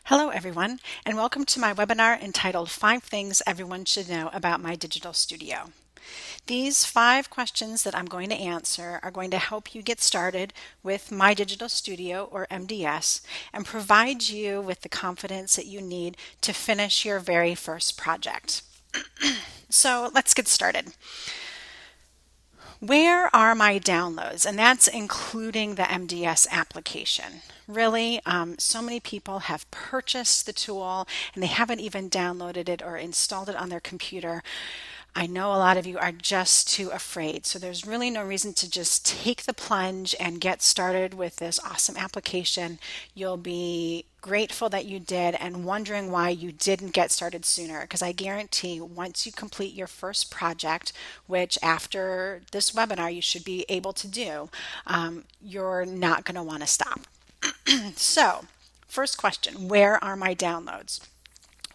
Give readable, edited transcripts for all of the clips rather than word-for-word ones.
Hello, everyone, and welcome to my webinar entitled 5 Things Everyone Should Know About My Digital Studio. These 5 questions that I'm going to answer are going to help you get started with My Digital Studio, or MDS, and provide you with the confidence that you need to finish your very first project. So let's get started. Where are my downloads? And that's including the MDS application. Really, so many people have purchased the tool and they haven't even downloaded it or installed it on their computer. I know a lot of you are just too afraid. So there's really no reason to just take the plunge and get started with this awesome application. You'll be grateful that you did and wondering why you didn't get started sooner, because I guarantee once you complete your first project, which after this webinar you should be able to do, you're not going to want to stop. So, first question, where are my downloads?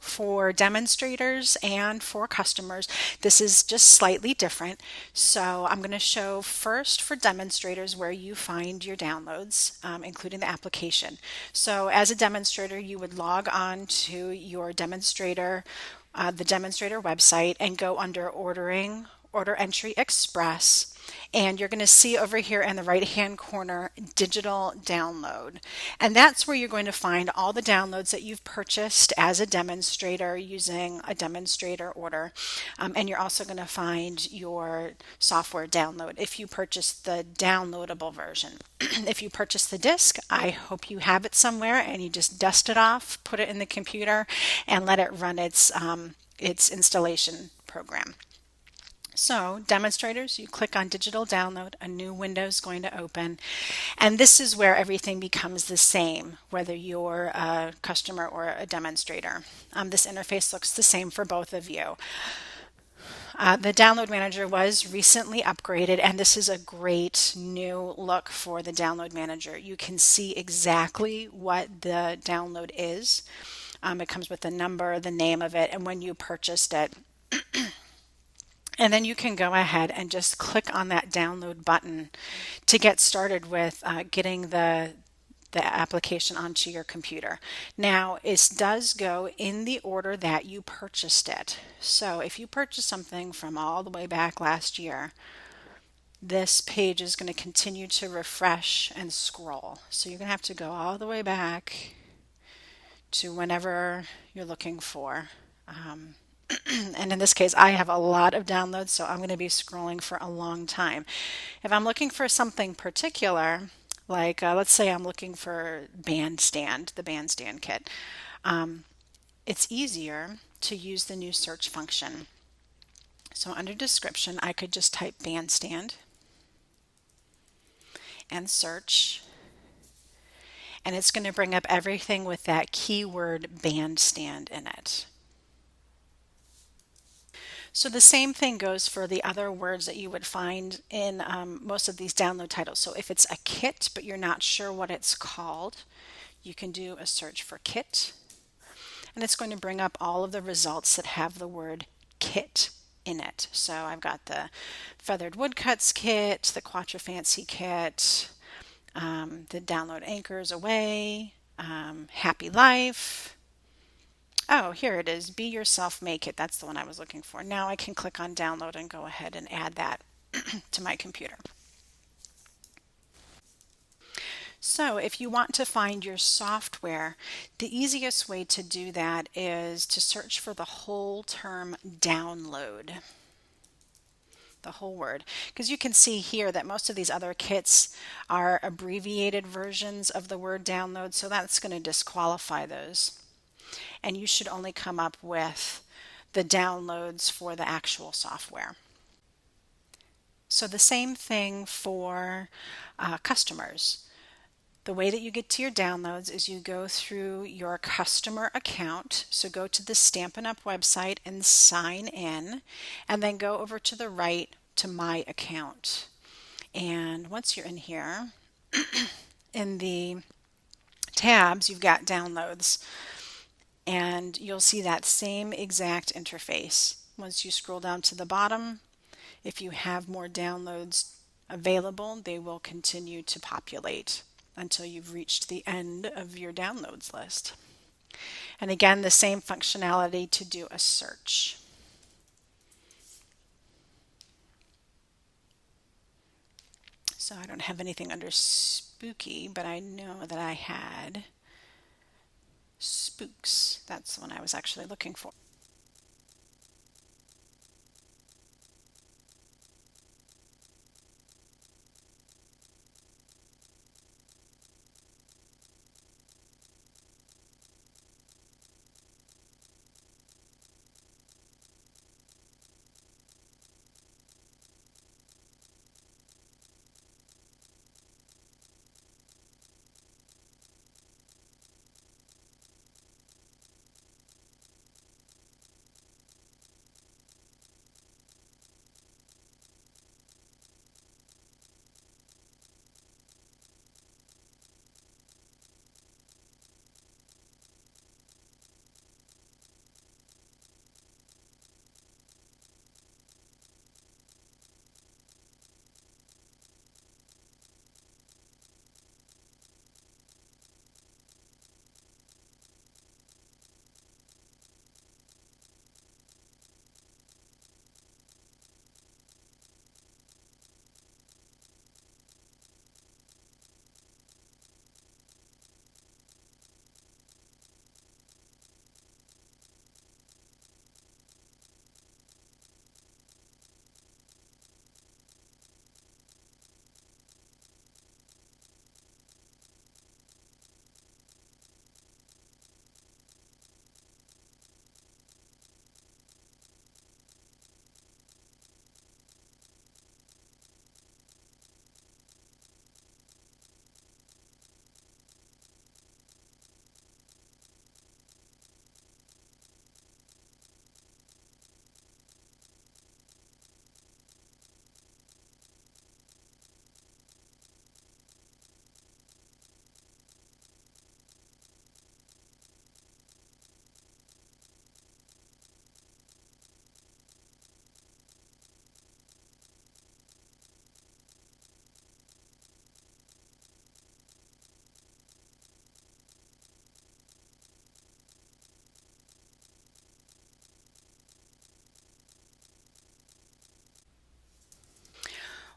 For demonstrators and for customers, this is just slightly different. So I'm going to show first for demonstrators where you find your downloads, including the application. So as a demonstrator, you would log on to your demonstrator, the demonstrator website, and go under ordering, order entry express. And you're going to see over here in the right hand corner digital download, and that's where you're going to find all the downloads that you've purchased as a demonstrator using a demonstrator order. And you're also going to find your software download if you purchase the downloadable version. If you purchase the disk, I hope you have it somewhere and you just dust it off, put it in the computer, and let it run its installation program. So, demonstrators, you click on digital download, a new window is going to open, and this is where everything becomes the same, whether you're a customer or a demonstrator. This interface looks the same for both of you. The download manager was recently upgraded, and this is a great new look for the download manager. You can see exactly what the download is. It comes with the number, the name of it, and when you purchased it. And then you can go ahead and just click on that download button to get started with getting the application onto your computer. Now, it does go in the order that you purchased it. So if you purchased something from all the way back last year, this page is going to continue to refresh and scroll. So you're going to have to go all the way back to whenever you're looking for. And in this case, I have a lot of downloads, so I'm going to be scrolling for a long time. If I'm looking for something particular, like let's say I'm looking for bandstand, the bandstand kit, it's easier to use the new search function. So under description, I could just type bandstand and search, and it's going to bring up everything with that keyword bandstand in it. So the same thing goes for the other words that you would find in most of these download titles. So if it's a kit, but you're not sure what it's called, you can do a search for kit, and it's going to bring up all of the results that have the word kit in it. So I've got the Feathered Woodcuts kit, the Quattro Fancy kit, the Download Anchors Away, Happy Life. Oh, here it is. Be Yourself, Make It. That's the one I was looking for. Now I can click on download and go ahead and add that to my computer. So if you want to find your software, the easiest way to do that is to search for the whole term download. The whole word, because you can see here that most of these other kits are abbreviated versions of the word download, so that's going to disqualify those. And you should only come up with the downloads for the actual software. So the same thing for customers. The way that you get to your downloads is you go through your customer account. So go to the Stampin' Up! Website and sign in, and then go over to the right to My Account. And once you're in here, in the tabs, you've got downloads. And you'll see that same exact interface. Once you scroll down to the bottom, if you have more downloads available, they will continue to populate until you've reached the end of your downloads list. And again, the same functionality to do a search. So I don't have anything under spooky, but I know that I had spooks. That's the one I was actually looking for.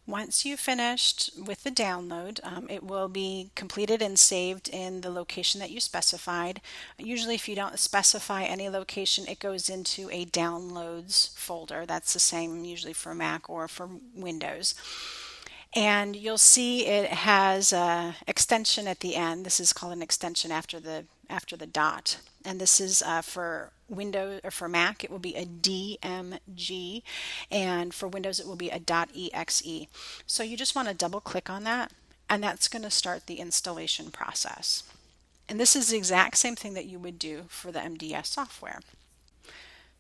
Once you've finished with the download, it will be completed and saved in the location that you specified. Usually, if you don't specify any location, it goes into a downloads folder. That's the same usually for Mac or for Windows. And you'll see it has a extension at the end. This is called an extension after the dot. And this is for Windows or for Mac, it will be a DMG, and for Windows, it will be a .exe. So you just want to double click on that, and that's going to start the installation process. And this is the exact same thing that you would do for the MDS software.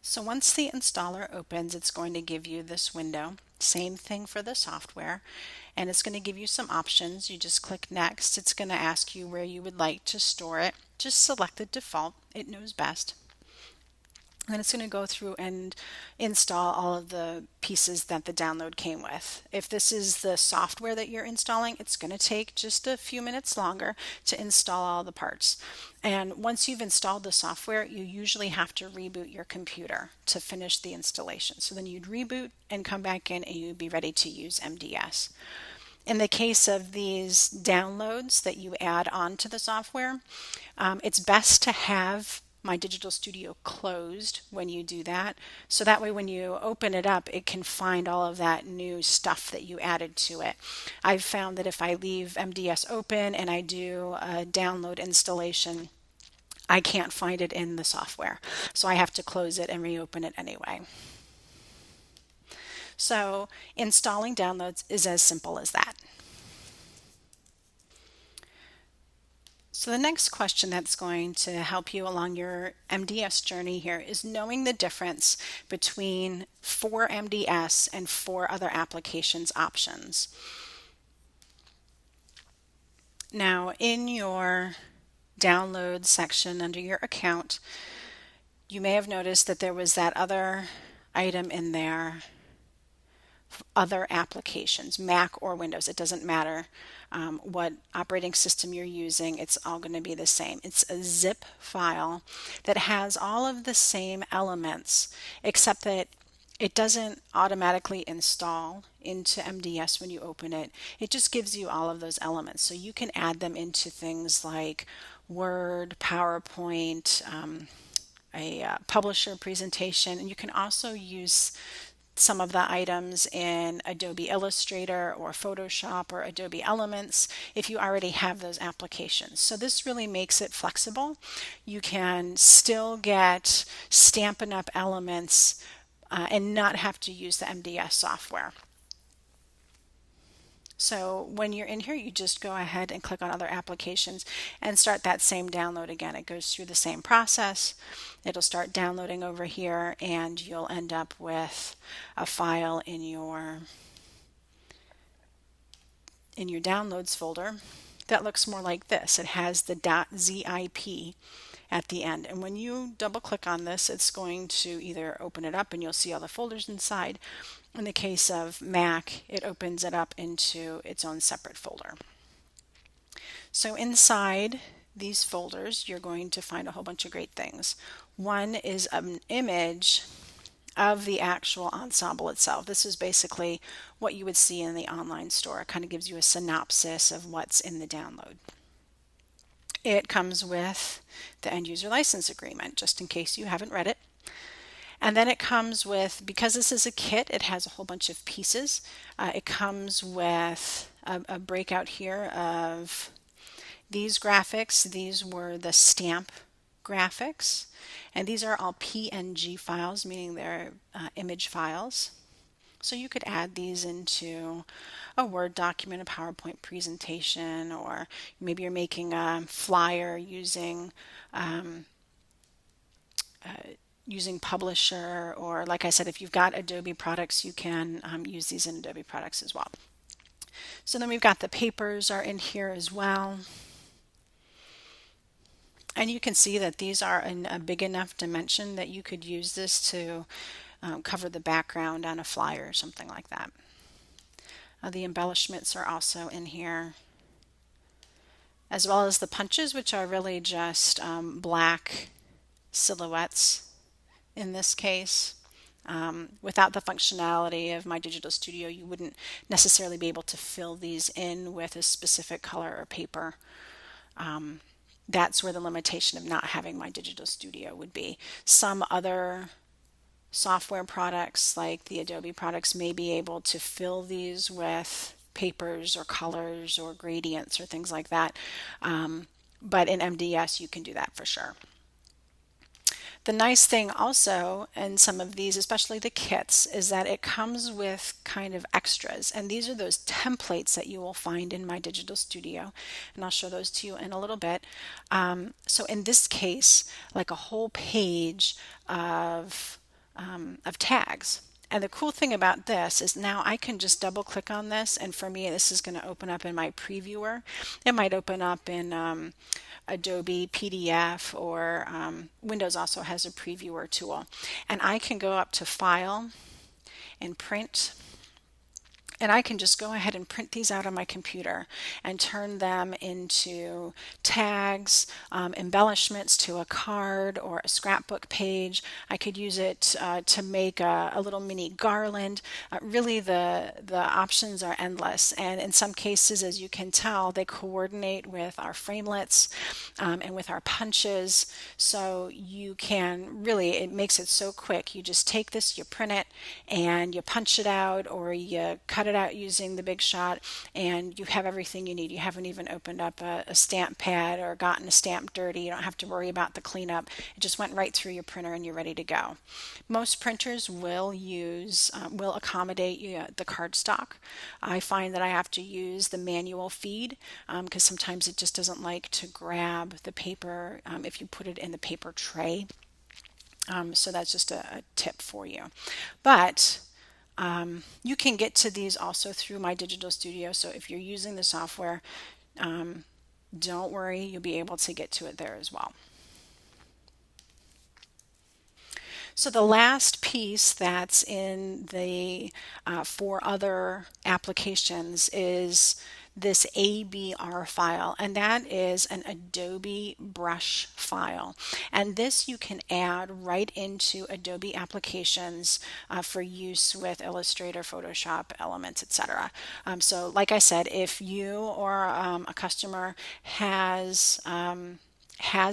So once the installer opens, it's going to give you this window. Same thing for the software. And it's going to give you some options. You just click next. It's going to ask you where you would like to store it. Just select the default. It knows best. And then it's going to go through and install all of the pieces that the download came with. If this is the software that you're installing, it's going to take just a few minutes longer to install all the parts. And once you've installed the software, you usually have to reboot your computer to finish the installation. So then you'd reboot and come back in and you'd be ready to use MDS. In the case of these downloads that you add on to the software, it's best to have My Digital Studio closed when you do that. So that way when you open it up, it can find all of that new stuff that you added to it. I've found that if I leave MDS open and I do a download installation, I can't find it in the software. So I have to close it and reopen it anyway. So installing downloads is as simple as that. So the next question that's going to help you along your MDS journey here is knowing the difference between for MDS and for other applications options. Now in your download section under your account, you may have noticed that there was that other item in there other applications, Mac or Windows. It doesn't matter what operating system you're using, it's all going to be the same. It's a zip file that has all of the same elements, except that it doesn't automatically install into MDS when you open it. It just gives you all of those elements. So you can add them into things like Word, PowerPoint, a publisher presentation, and you can also use some of the items in Adobe Illustrator or Photoshop or Adobe Elements if you already have those applications. So this really makes it flexible. You can still get Stampin' Up! Elements and not have to use the MDS software. So when you're in here, you just go ahead and click on other applications and start that same download again. It goes through the same process. It'll start downloading over here and you'll end up with a file in your downloads folder that looks more like this. It has the .zip at the end. And when you double click on this, it's going to either open it up and you'll see all the folders inside. In the case of Mac, it opens it up into its own separate folder. So inside these folders, you're going to find a whole bunch of great things. One is an image of the actual ensemble itself. This is basically what you would see in the online store. It kind of gives you a synopsis of what's in the download. It comes with the end user license agreement, just in case you haven't read it. And then it comes with, because this is a kit, it has a whole bunch of pieces. It comes with a breakout here of these graphics. These were the stamp graphics. And these are all PNG files, meaning they're image files. So you could add these into a Word document, a PowerPoint presentation, or maybe you're making a flyer using using Publisher, or like I said, if you've got Adobe products, you can use these in Adobe products as well. So then we've got the papers are in here as well. And you can see that these are in a big enough dimension that you could use this to cover the background on a flyer or something like that. The embellishments are also in here, as well as the punches, which are really just black silhouettes in this case. Without the functionality of My Digital Studio, you wouldn't necessarily be able to fill these in with a specific color or paper. That's where the limitation of not having My Digital Studio would be. Some other software products, like the Adobe products, may be able to fill these with papers or colors or gradients or things like that. But in MDS, you can do that for sure. The nice thing also in some of these, especially the kits, is that it comes with kind of extras. And these are those templates that you will find in My Digital Studio. And I'll show those to you in a little bit. So in this case, like a whole page of tags. And the cool thing about this is now I can just double click on this, and for me this is going to open up in my previewer. It might open up in Adobe PDF, or Windows also has a previewer tool. And I can go up to File and Print, and I can just go ahead and print these out on my computer and turn them into tags, embellishments to a card or a scrapbook page. I could use it to make a little mini garland. Really, the options are endless. And in some cases, as you can tell, they coordinate with our framelits and with our punches. So you can really, it makes it so quick. You just take this, you print it, and you punch it out, or you cut it out using the Big Shot, and you have everything you need. You haven't even opened up a stamp pad or gotten a stamp dirty. You don't have to worry about the cleanup. It just went right through your printer and you're ready to go. Most printers will accommodate the cardstock. I find that I have to use the manual feed because sometimes it just doesn't like to grab the paper if you put it in the paper tray. So that's just a tip for you. But you can get to these also through My Digital Studio. So if you're using the software, don't worry, you'll be able to get to it there as well. So the last piece that's in the four other applications is this ABR file, and that is an Adobe brush file. And this you can add right into Adobe applications for use with Illustrator, Photoshop, Elements, etc. So like I said, if you or a customer has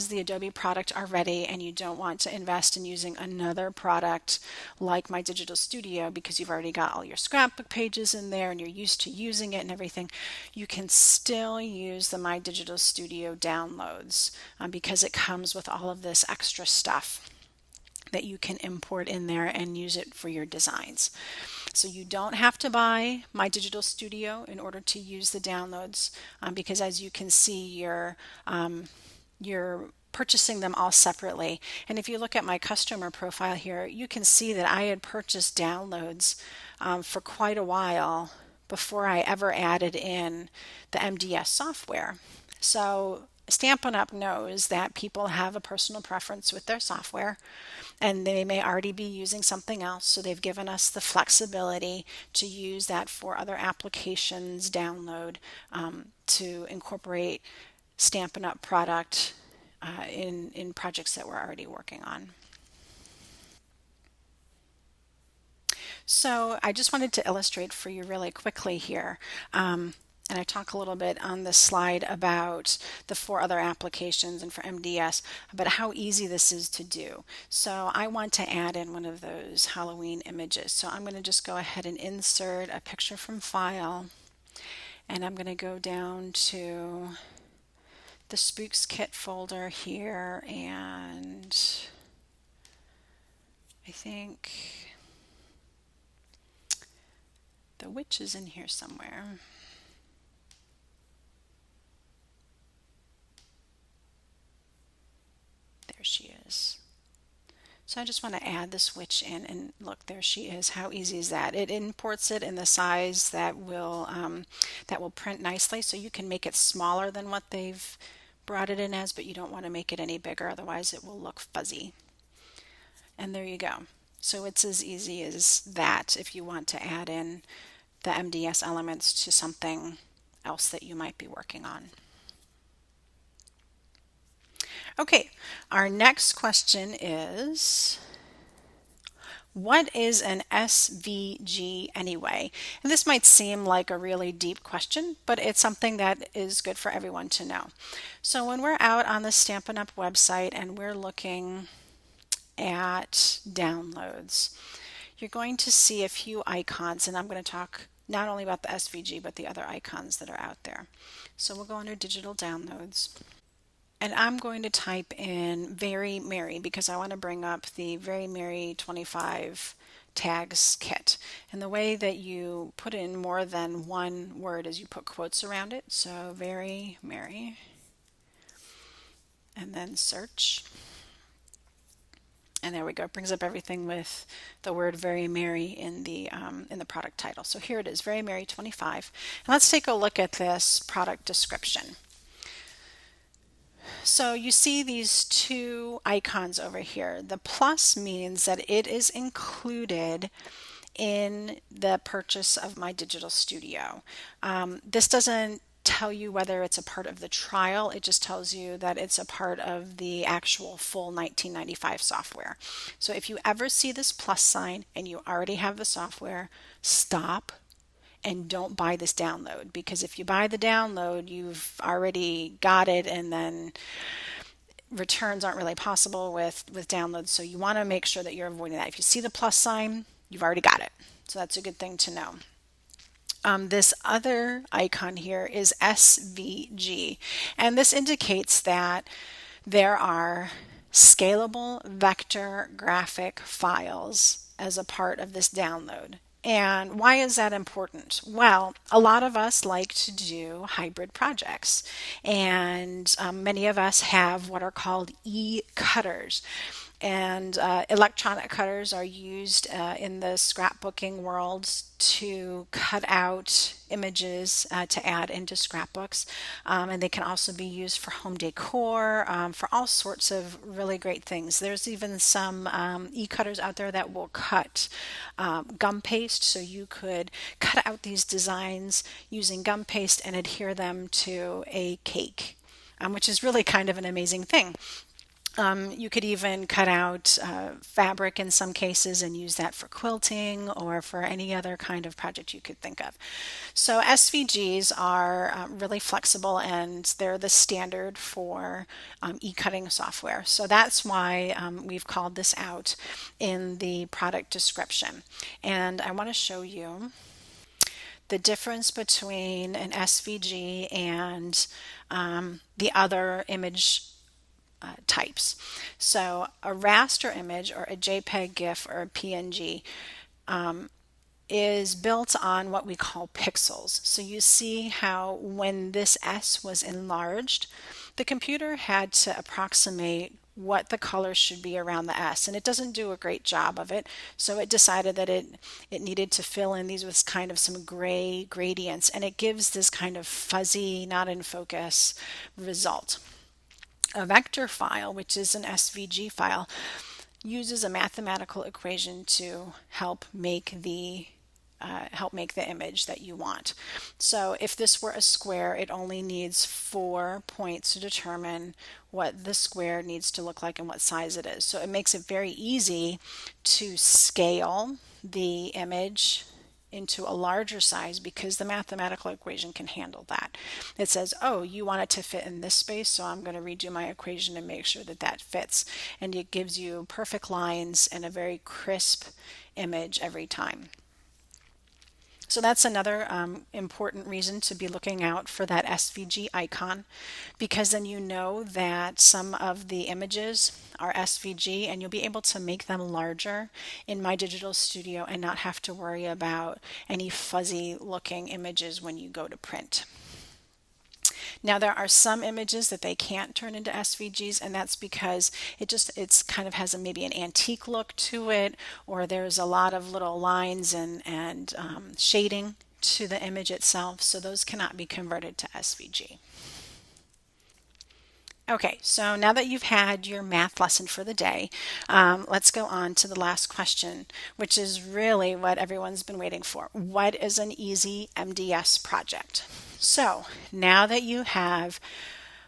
the Adobe product already and you don't want to invest in using another product like My Digital Studio because you've already got all your scrapbook pages in there and you're used to using it and everything, you can still use the My Digital Studio downloads because it comes with all of this extra stuff that you can import in there and use it for your designs. So you don't have to buy My Digital Studio in order to use the downloads because as you can see, you're purchasing them all separately. And if you look at my customer profile here, you can see that I had purchased downloads for quite a while before I ever added in the MDS software. So Stampin' Up! Knows that people have a personal preference with their software and they may already be using something else. So they've given us the flexibility to use that for other applications download to incorporate Stampin' Up! Product in projects that we're already working on. So I just wanted to illustrate for you really quickly here. And I talk a little bit on this slide about the four other applications and for MDS, about how easy this is to do. So I want to add in one of those Halloween images. So I'm going to just go ahead and insert a picture from File, and I'm going to go down to the Spooks Kit folder here, and I think the witch is in here somewhere. There she is. So I just want to add this witch in, and look, there she is. How easy is that? It imports it in the size that will print nicely, so you can make it smaller than what they've brought it in as, but you don't want to make it any bigger, otherwise it will look fuzzy. And there you go. So it's as easy as that if you want to add in the MDS elements to something else that you might be working on. Okay, our next question is, what is an SVG anyway? And this might seem like a really deep question, but it's something that is good for everyone to know. So when we're out on the Stampin' Up! Website and we're looking at downloads, you're going to see a few icons, and I'm going to talk not only about the SVG but the other icons that are out there. So we'll go under Digital Downloads. And I'm going to type in Very Merry because I want to bring up the Very Merry 25 tags kit. And the way that you put in more than one word is you put quotes around it. So Very Merry, and then search. And there we go. It brings up everything with the word Very Merry in the product title. So here it is, Very Merry 25. And let's take a look at this product description. So you see these two icons over here. The plus means that it is included in the purchase of My Digital Studio. This doesn't tell you whether it's a part of the trial, it just tells you that it's a part of the actual full $19.95 software. So if you ever see this plus sign and you already have the software, stop and don't buy this download, because if you buy the download, you've already got it, and then returns aren't really possible with downloads. So you want to make sure that you're avoiding that. If you see the plus sign, you've already got it. So that's a good thing to know. This other icon here is SVG, and this indicates that there are scalable vector graphic files as a part of this download. And why is that important? Well, a lot of us like to do hybrid projects, and many of us have what are called e-cutters. And electronic cutters are used in the scrapbooking world to cut out images to add into scrapbooks. And they can also be used for home decor, for all sorts of really great things. There's even some e-cutters out there that will cut gum paste, so you could cut out these designs using gum paste and adhere them to a cake, which is really kind of an amazing thing. You could even cut out fabric in some cases and use that for quilting or for any other kind of project you could think of. So SVGs are really flexible, and they're the standard for e-cutting software. So that's why we've called this out in the product description. And I want to show you the difference between an SVG and the other image types. So a raster image or a JPEG, GIF, or a PNG is built on what we call pixels. So you see how when this S was enlarged, the computer had to approximate what the color should be around the S, and it doesn't do a great job of it. So it decided that it needed to fill in these with kind of some gray gradients, and it gives this kind of fuzzy, not in focus result. A vector file, which is an SVG file, uses a mathematical equation to help make the image that you want. So if this were a square, it only needs 4 points to determine what the square needs to look like and what size it is. So it makes it very easy to scale the image into a larger size because the mathematical equation can handle that. It says, oh, you want it to fit in this space, so I'm going to redo my equation and make sure that that fits. And it gives you perfect lines and a very crisp image every time. So that's another important reason to be looking out for that SVG icon, because then you know that some of the images are SVG and you'll be able to make them larger in My Digital Studio and not have to worry about any fuzzy looking images when you go to print. Now there are some images that they can't turn into SVGs, and that's because it's kind of has maybe an antique look to it, or there's a lot of little lines and shading to the image itself, so those cannot be converted to SVG. Okay, so now that you've had your math lesson for the day, let's go on to the last question, which is really what everyone's been waiting for. What is an easy MDS project? So now that you have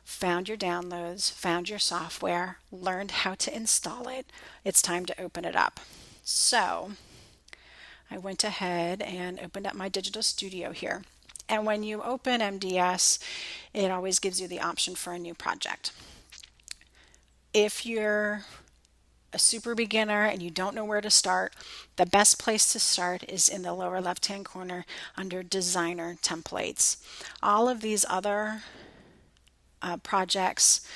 found your downloads, found your software, learned how to install it, it's time to open it up. So I went ahead and opened up My Digital Studio here. And when you open MDS, it always gives you the option for a new project. If you're a super beginner and you don't know where to start, the best place to start is in the lower left-hand corner under Designer Templates. All of these other projects,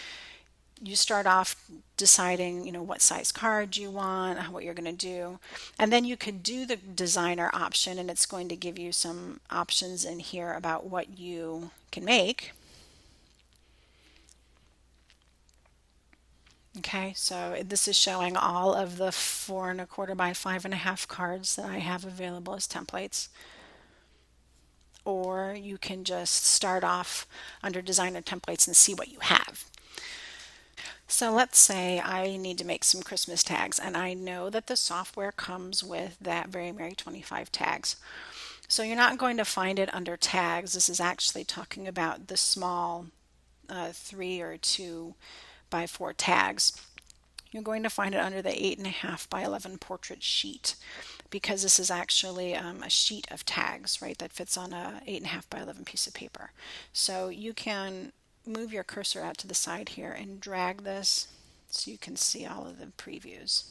you start off deciding, what size card you want, what you're going to do, and then you could do the designer option, and it's going to give you some options in here about what you can make. Okay, so this is showing all of the 4 1/4 by 5 1/2 cards that I have available as templates. Or you can just start off under Designer Templates and see what you have. So let's say I need to make some Christmas tags, and I know that the software comes with that Very Merry 25 tags. So you're not going to find it under tags. This is actually talking about the small 3 or 2 by 4 tags. You're going to find it under the 8.5 by 11 portrait sheet, because this is actually a sheet of tags, right, that fits on a 8.5 by 11 piece of paper. So you can move your cursor out to the side here and drag this so you can see all of the previews.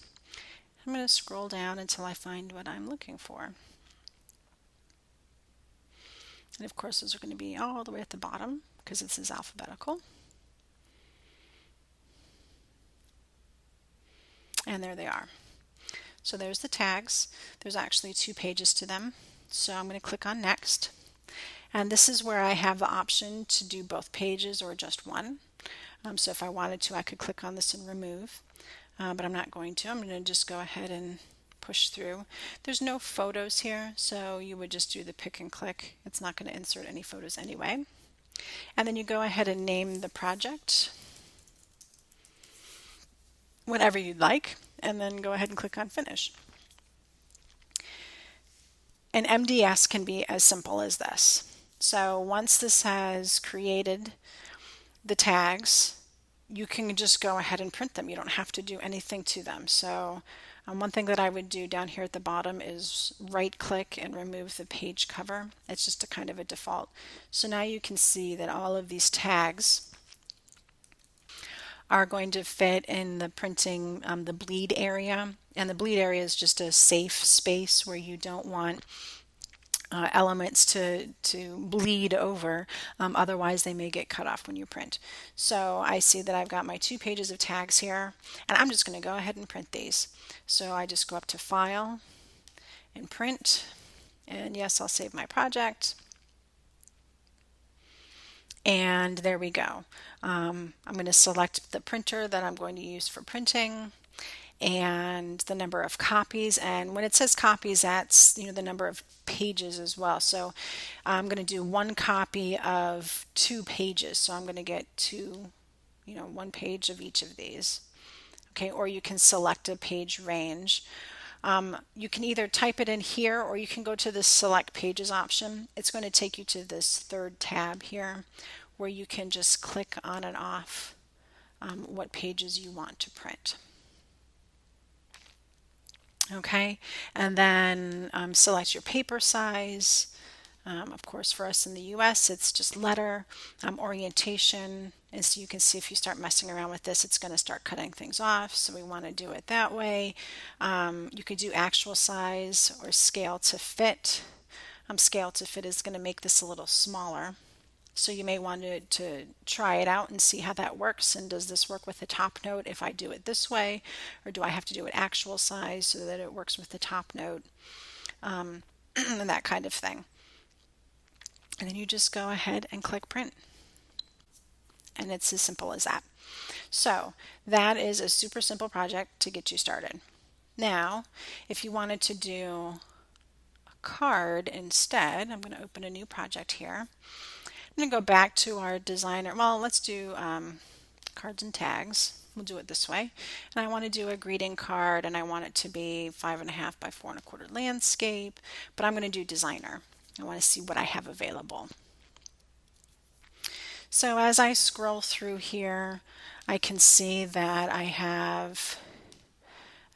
I'm going to scroll down until I find what I'm looking for. And of course, those are going to be all the way at the bottom because this is alphabetical. And there they are. So there's the tags. There's actually 2 pages to them. So I'm going to click on Next. And this is where I have the option to do both pages or just one. So if I wanted to, I could click on this and remove. but I'm not going to. I'm going to just go ahead and push through. There's no photos here, so you would just do the pick and click. It's not going to insert any photos anyway. And then you go ahead and name the project, whatever you'd like, and then go ahead and click on finish. An MDS can be as simple as this. So once this has created the tags, you can just go ahead and print them. You don't have to do anything to them. So one thing that I would do down here at the bottom is right click and remove the page cover. It's just a kind of a default. So now you can see that all of these tags are going to fit in the printing, the bleed area. And the bleed area is just a safe space where you don't want elements to bleed over, otherwise they may get cut off when you print. So I see that I've got my 2 pages of tags here, and I'm just going to go ahead and print these. So I just go up to File and Print, and yes, I'll save my project. And there we go. I'm going to select the printer that I'm going to use for printing and the number of copies, and when it says copies, that's the number of pages as well. So I'm going to do 1 copy of 2 pages, so I'm going to get 2, 1 page of each of these. Okay, or you can select a page range. You can either type it in here, or you can go to the select pages option. It's going to take you to this 3rd tab here where you can just click on and off what pages you want to print. Okay, and then select your paper size. Of course, for us in the US, it's just letter, orientation. And so you can see if you start messing around with this, it's going to start cutting things off. So we want to do it that way. You could do actual size or scale to fit. Scale to fit is going to make this a little smaller. So you may want to try it out and see how that works, and does this work with the top note if I do it this way, or do I have to do it actual size so that it works with the top note, and that kind of thing. And then you just go ahead and click print, and it's as simple as that. So that is a super simple project to get you started. Now if you wanted to do a card instead, I'm going to open a new project here. I'm going to go back to our designer. Well, let's do cards and tags. We'll do it this way. And I want to do a greeting card, and I want it to be 5.5 by 4.25 landscape, but I'm going to do designer. I want to see what I have available. So as I scroll through here, I can see that I have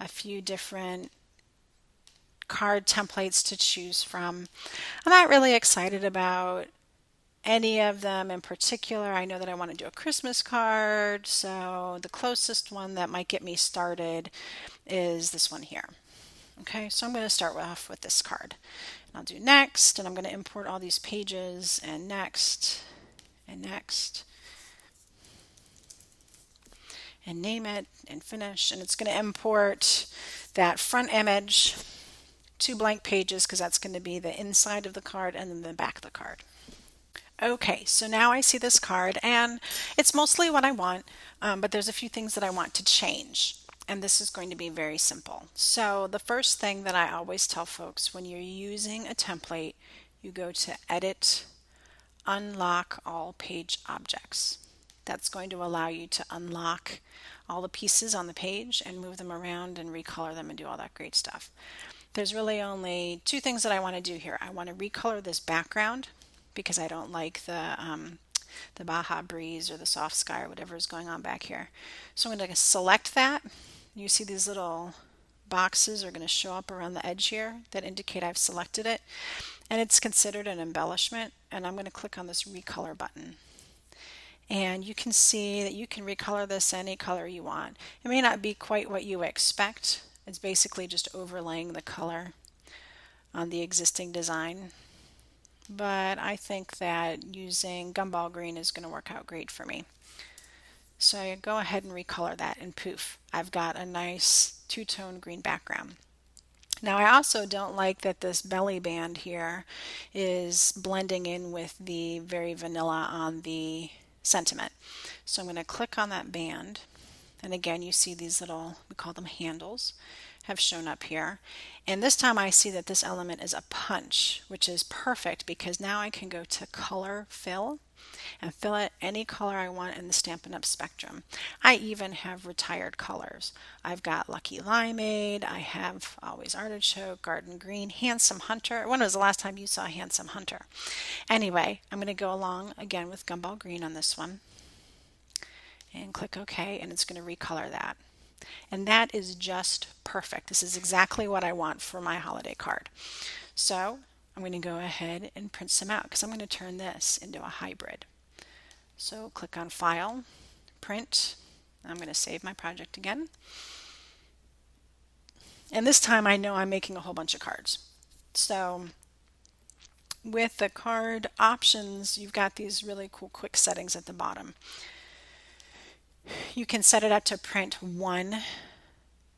a few different card templates to choose from. I'm not really excited about any of them in particular. I know that I want to do a Christmas card, so the closest one that might get me started is this one here. Okay, so I'm going to start off with this card. And I'll do next, and I'm going to import all these pages, and next, and next, and name it, and finish. And it's going to import that front image, 2 blank pages, because that's going to be the inside of the card and then the back of the card. Okay, so now I see this card, and it's mostly what I want, but there's a few things that I want to change, and this is going to be very simple. So the first thing that I always tell folks, when you're using a template, you go to Edit, Unlock All Page Objects. That's going to allow you to unlock all the pieces on the page and move them around and recolor them and do all that great stuff. There's really only 2 things that I want to do here. I want to recolor this background, because I don't like the Baja Breeze or the soft sky or whatever is going on back here. So I'm going to select that. You see these little boxes are going to show up around the edge here that indicate I've selected it, and it's considered an embellishment, and I'm going to click on this recolor button. And you can see that you can recolor this any color you want. It may not be quite what you expect. It's basically just overlaying the color on the existing design. But I think that using gumball green is going to work out great for me. So I go ahead and recolor that, and poof, I've got a nice 2-tone green background. Now I also don't like that this belly band here is blending in with the very vanilla on the sentiment. So I'm going to click on that band, And again, you see these little, we call them handles, have shown up here. And this time I see that this element is a punch, which is perfect because now I can go to color fill and fill it any color I want in the Stampin' Up! Spectrum. I even have retired colors. I've got Lucky Limeade, I have Always Artichoke, Garden Green, Handsome Hunter. When was the last time you saw Handsome Hunter? Anyway, I'm going to go along again with Gumball Green on this one and click OK, and it's going to recolor that. And that is just perfect. This is exactly what I want for my holiday card. So I'm going to go ahead and print some out because I'm going to turn this into a hybrid. So click on File, Print. I'm going to save my project again. And this time I know I'm making a whole bunch of cards. So with the card options, you've got these really cool quick settings at the bottom. You can set it up to print one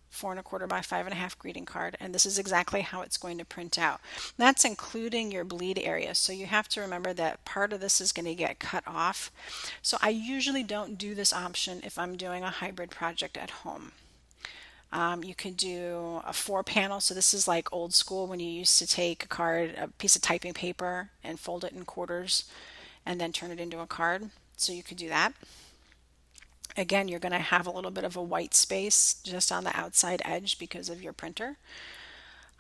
4 1/4 by 5 1/2 greeting card, and this is exactly how it's going to print out. That's including your bleed area, so you have to remember that part of this is going to get cut off. So I usually don't do this option if I'm doing a hybrid project at home. You could do a 4-panel, so this is like old school when you used to take a card, a piece of typing paper, and fold it in quarters and then turn it into a card. So you could do that. Again, you're going to have a little bit of a white space just on the outside edge because of your printer.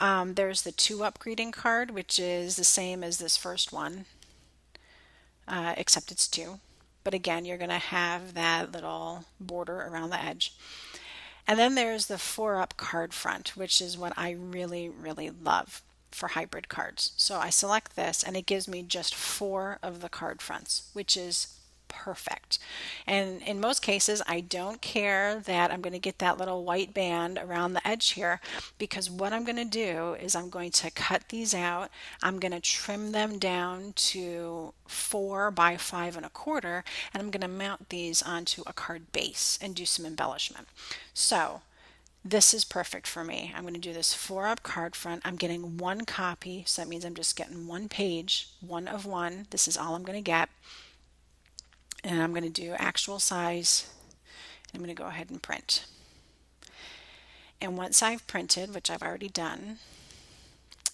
There's the 2-up greeting card, which is the same as this first one, except it's 2. But again, you're going to have that little border around the edge. And then there's the 4-up card front, which is what I really, really love for hybrid cards. So I select this and it gives me just 4 of the card fronts, which is perfect. And in most cases, I don't care that I'm going to get that little white band around the edge here, because what I'm going to do is I'm going to cut these out. I'm going to trim them down to 4 by 5 1/4, and I'm going to mount these onto a card base and do some embellishment. So this is perfect for me. I'm going to do this 4-up card front. I'm getting 1 copy, so that means I'm just getting 1 page, 1 of 1. This is all I'm going to get. And I'm going to do actual size. I'm going to go ahead and print. And once I've printed, which I've already done,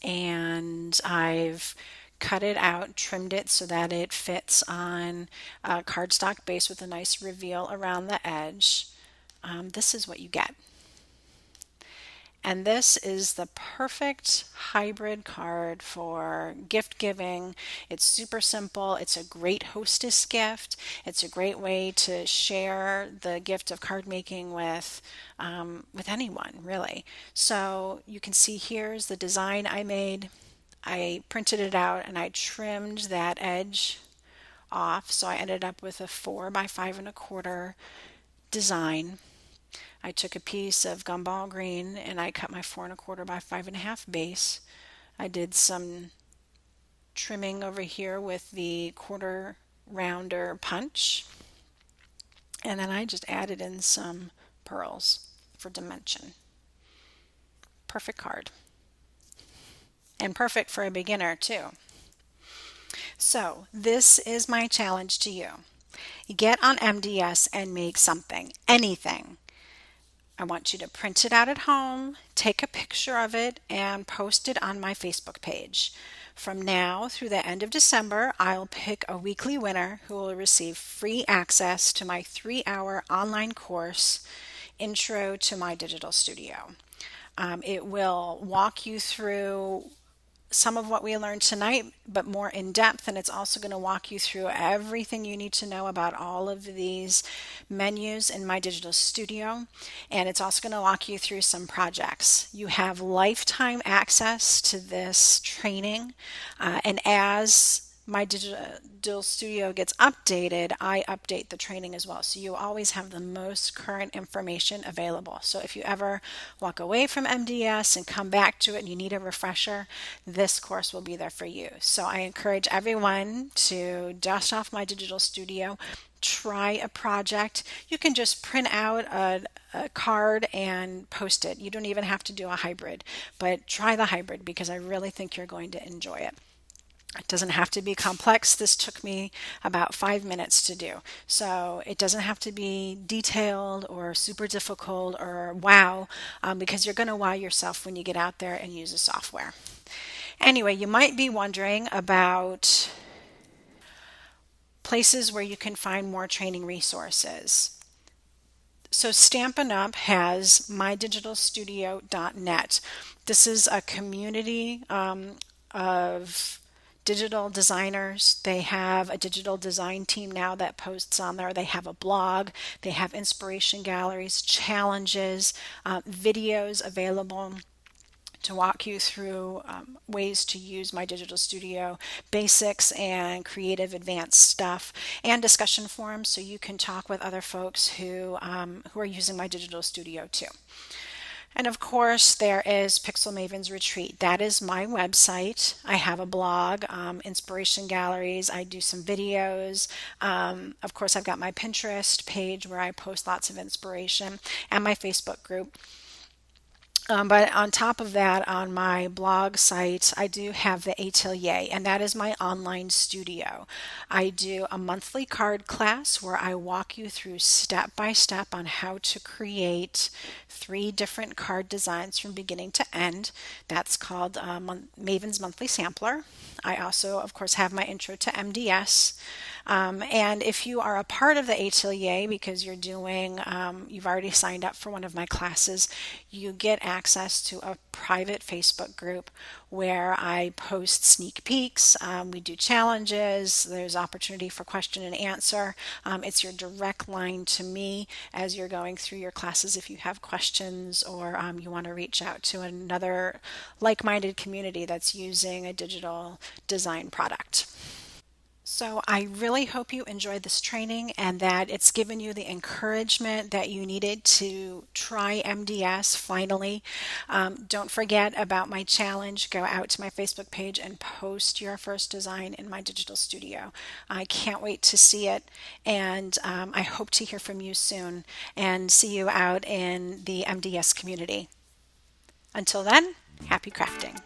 and I've cut it out, trimmed it so that it fits on a cardstock base with a nice reveal around the edge, this is what you get. And this is the perfect hybrid card for gift giving. It's super simple. It's a great hostess gift. It's a great way to share the gift of card making with anyone, really. So you can see here's the design I made. I printed it out and I trimmed that edge off. So I ended up with a 4 by 5 1/4 design. I took a piece of Gumball Green and I cut my 4 1/4 by 5 1/2 base. I did some trimming over here with the 1/4 rounder punch. And then I just added in some pearls for dimension. Perfect card. And perfect for a beginner too. So this is my challenge to you. Get on MDS and make something, anything. I want you to print it out at home, take a picture of it, and post it on my Facebook page. From now through the end of December, I'll pick a weekly winner who will receive free access to my 3-hour online course, Intro to My Digital Studio. It will walk you through some of what we learned tonight, but more in depth, and it's also going to walk you through everything you need to know about all of these menus in my digital studio, and it's also going to walk you through some projects. You have lifetime access to this training, and as my digital studio gets updated, I update the training as well. So you always have the most current information available. So if you ever walk away from MDS and come back to it and you need a refresher, this course will be there for you. So I encourage everyone to dust off my digital studio, try a project. You can just print out a card and post it. You don't even have to do a hybrid, but try the hybrid because I really think you're going to enjoy it. It doesn't have to be complex. This took me about 5 minutes to do. So it doesn't have to be detailed or super difficult or wow, because you're going to wow yourself when you get out there and use the software. Anyway, you might be wondering about places where you can find more training resources. So Stampin' Up! Has mydigitalstudio.net. This is a community of digital designers. They have a digital design team now that posts on there. They have a blog. They have inspiration galleries, challenges, videos available to walk you through ways to use My Digital Studio basics and creative advanced stuff, and discussion forums so you can talk with other folks who are using My Digital Studio too. And of course, there is Pixel Maven's Retreat. That is my website. I have a blog, inspiration galleries. I do some videos. Of course, I've got my Pinterest page where I post lots of inspiration, and my Facebook group. But on top of that, on my blog site, I do have the Atelier, and that is my online studio. I do a monthly card class where I walk you through step by step on how to create 3 different card designs from beginning to end. That's called Maven's Monthly Sampler. I also, of course, have my intro to MDS. And if you are a part of the Atelier because you've already signed up for one of my classes, you get access to a private Facebook group where I post sneak peeks. We do challenges. There's opportunity for question and answer. It's your direct line to me as you're going through your classes if you have questions or you want to reach out to another like-minded community that's using a digital design product. So I really hope you enjoyed this training and that it's given you the encouragement that you needed to try MDS finally. Don't forget about my challenge. Go out to my Facebook page and post your first design in My Digital Studio. I can't wait to see it, and I hope to hear from you soon and see you out in the MDS community. Until then, happy crafting.